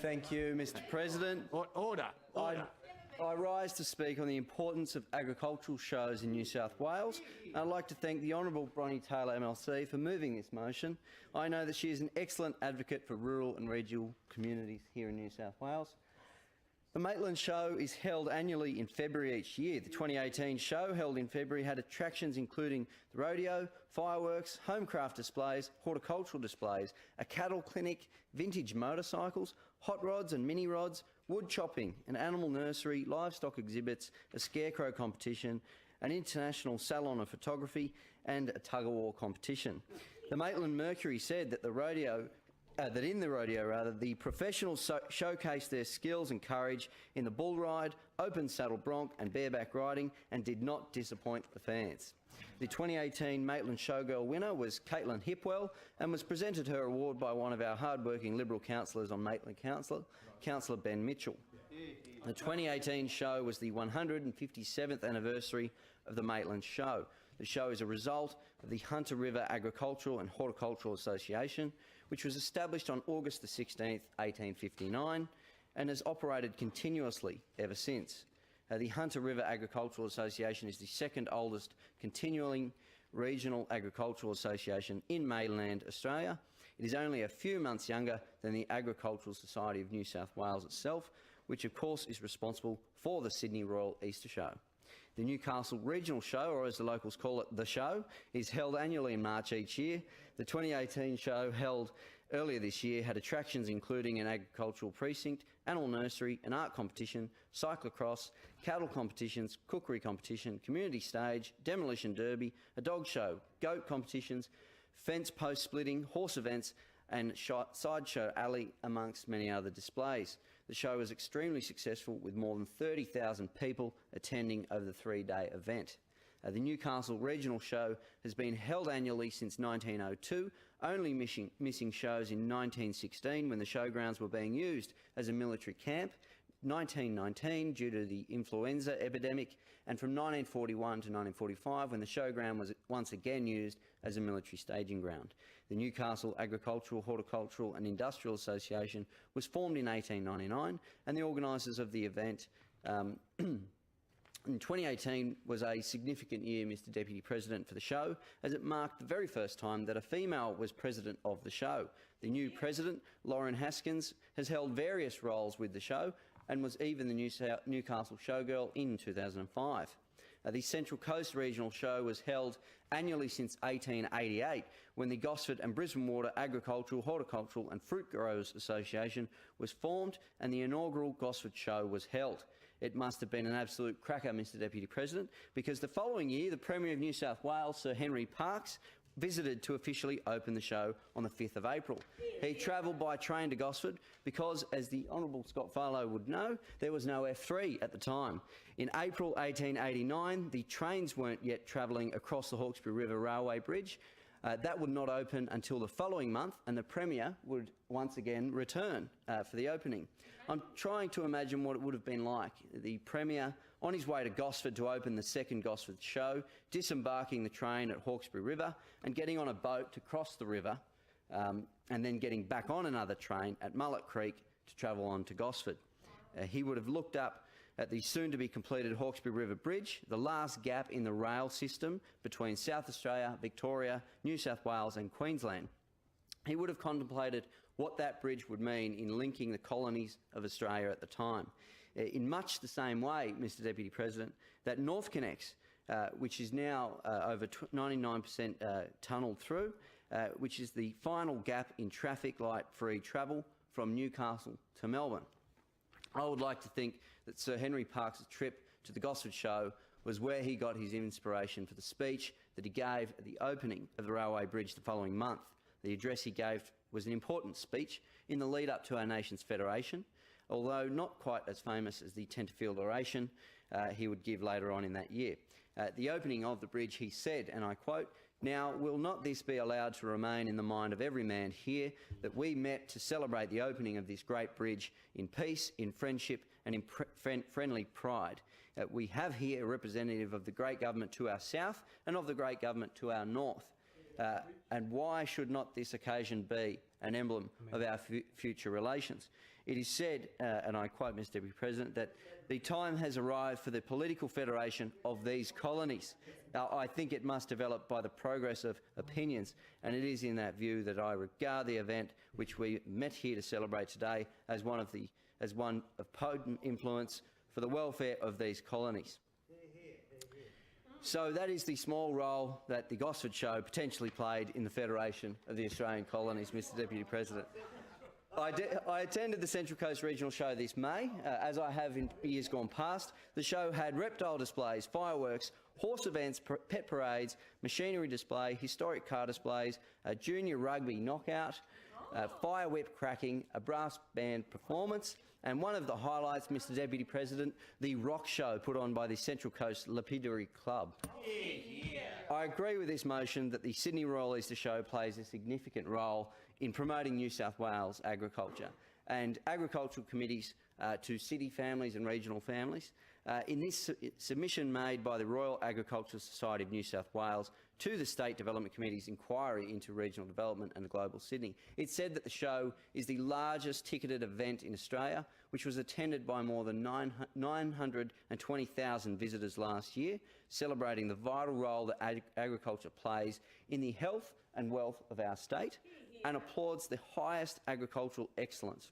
Thank you, Mr President. Order. I rise to speak on the importance of agricultural shows in New South Wales. I'd like to thank the Honourable Bronnie Taylor MLC for moving this motion. I know that she is an excellent advocate for rural and regional communities here in New South Wales. The Maitland Show is held annually in February each year. The 2018 show, held in February, had attractions including the rodeo, fireworks, homecraft displays, horticultural displays, a cattle clinic, vintage motorcycles, hot rods and mini rods, wood chopping, an animal nursery, livestock exhibits, a scarecrow competition, an international salon of photography and a tug-of-war competition. The Maitland Mercury said that in the rodeo, the professionals showcased their skills and courage in the bull ride, open saddle bronc and bareback riding and did not disappoint the fans. The 2018 Maitland Showgirl winner was Caitlin Hipwell and was presented her award by one of our hard-working Liberal councillors on Maitland Council, Councillor Ben Mitchell. The 2018 show was the 157th anniversary of the Maitland Show. The show is a result of the Hunter River Agricultural and Horticultural Association, which was established on August the 16th, 1859, and has operated continuously ever since. The Hunter River Agricultural Association is the second oldest continuing regional agricultural association in mainland Australia. It is only a few months younger than the Agricultural Society of New South Wales itself, which of course is responsible for the Sydney Royal Easter Show. The Newcastle Regional Show, or as the locals call it, The Show, is held annually in March each year. The 2018 show, held earlier this year, had attractions including an agricultural precinct, animal nursery, an art competition, cyclocross, cattle competitions, cookery competition, community stage, demolition derby, a dog show, goat competitions, fence post splitting, horse events and sideshow alley, amongst many other displays. The show was extremely successful, with more than 30,000 people attending over the three-day event. The Newcastle Regional Show has been held annually since 1902, only missing shows in 1916 when the showgrounds were being used as a military camp, 1919 due to the influenza epidemic, and from 1941 to 1945 when the showground was once again used as a military staging ground. The Newcastle Agricultural, Horticultural and Industrial Association was formed in 1899, and the organisers of the event in 2018 was a significant year, Mr Deputy President, for the show, as it marked the very first time that a female was president of the show. The new president, Lauren Haskins, has held various roles with the show and was even the Newcastle Showgirl in 2005. The Central Coast Regional Show was held annually since 1888, when the Gosford and Brisbane Water Agricultural, Horticultural and Fruit Growers Association was formed and the inaugural Gosford Show was held. It must have been an absolute cracker, Mr Deputy President, because the following year the Premier of New South Wales, Sir Henry Parkes, visited to officially open the show on the 5th of April. He travelled by train to Gosford because, as the Honourable Scott Farlow would know, there was no F3 at the time. In April 1889, the trains weren't yet travelling across the Hawkesbury River Railway Bridge. That would not open until the following month, and the Premier would once again return for the opening. I'm trying to imagine what it would have been like. The Premier, on his way to Gosford to open the second Gosford show, disembarking the train at Hawkesbury River and getting on a boat to cross the river, and then getting back on another train at Mullet Creek to travel on to Gosford. He would have looked up at the soon-to-be-completed Hawkesbury River Bridge, the last gap in the rail system between South Australia, Victoria, New South Wales and Queensland. He would have contemplated what that bridge would mean in linking the colonies of Australia at the time. In much the same way, Mr Deputy President, that NorthConnex, which is now over 99% tunnelled through, which is the final gap in traffic light-free travel from Newcastle to Melbourne. I would like to think that Sir Henry Parkes' trip to the Gosford Show was where he got his inspiration for the speech that he gave at the opening of the railway bridge the following month. The address he gave was an important speech in the lead-up to our nation's federation, although not quite as famous as the Tenterfield oration he would give later on in that year. At the opening of the bridge he said, and I quote, "Now will not this be allowed to remain in the mind of every man here, that we met to celebrate the opening of this great bridge in peace, in friendship and in friendly pride. We have here a representative of the great government to our south and of the great government to our north. And why should not this occasion be an emblem of our future relations? It is said, and I quote Mr Deputy President, that the time has arrived for the political federation of these colonies. Now, I think it must develop by the progress of opinions, and it is in that view that I regard the event which we met here to celebrate today as one of potent influence for the welfare of these colonies. So that is the small role that the Gosford Show potentially played in the federation of the Australian colonies, Mr Deputy President. I attended the Central Coast Regional Show this May. As I have in years gone past, the show had reptile displays, fireworks, horse events, pet parades, machinery display, historic car displays, a junior rugby knockout, fire whip cracking, a brass band performance, and one of the highlights, Mr Deputy President, the rock show put on by the Central Coast Lapidary Club. I agree with this motion that the Sydney Royal Easter Show plays a significant role in promoting New South Wales agriculture, and agricultural committees to city families and regional families. In this submission made by the Royal Agricultural Society of New South Wales to the State Development Committee's inquiry into regional development and global Sydney, it said that the show is the largest ticketed event in Australia, which was attended by more than 920,000 visitors last year, celebrating the vital role that agriculture plays in the health and wealth of our state, and applauds the highest agricultural excellence.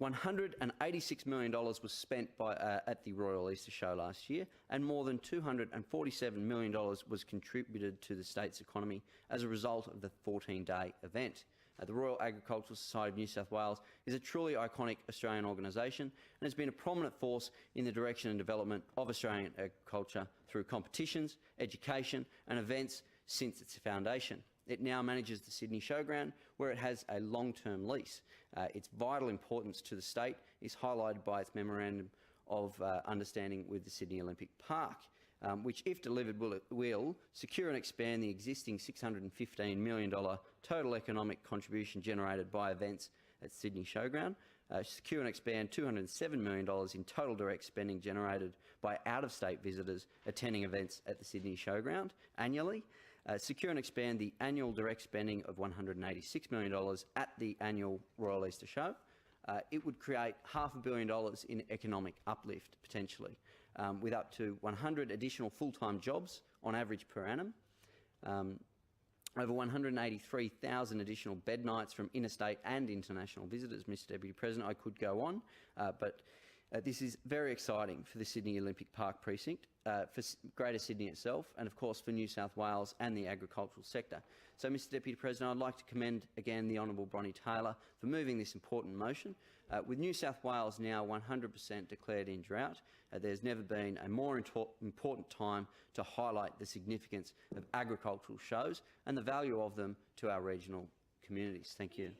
$186 million was spent at the Royal Easter Show last year, and more than $247 million was contributed to the state's economy as a result of the 14-day event. The Royal Agricultural Society of New South Wales is a truly iconic Australian organisation and has been a prominent force in the direction and development of Australian agriculture through competitions, education and events since its foundation. It now manages the Sydney Showground, where it has a long-term lease. Its vital importance to the state is highlighted by its memorandum of understanding with the Sydney Olympic Park, which, if delivered, will secure and expand the existing $615 million total economic contribution generated by events at Sydney Showground, secure and expand $207 million in total direct spending generated by out-of-state visitors attending events at the Sydney Showground annually, secure and expand the annual direct spending of $186 million at the annual Royal Easter Show. It would create $500 million in economic uplift, potentially, with up to 100 additional full-time jobs on average per annum, over 183,000 additional bed nights from interstate and international visitors. Mr Deputy President, I could go on, but this is very exciting for the Sydney Olympic Park precinct, for Greater Sydney itself, and of course for New South Wales and the agricultural sector. So, Mr Deputy President, I'd like to commend again the Honourable Bronnie Taylor for moving this important motion. With New South Wales now 100% declared in drought, there's never been a more important time to highlight the significance of agricultural shows and the value of them to our regional communities. Thank you.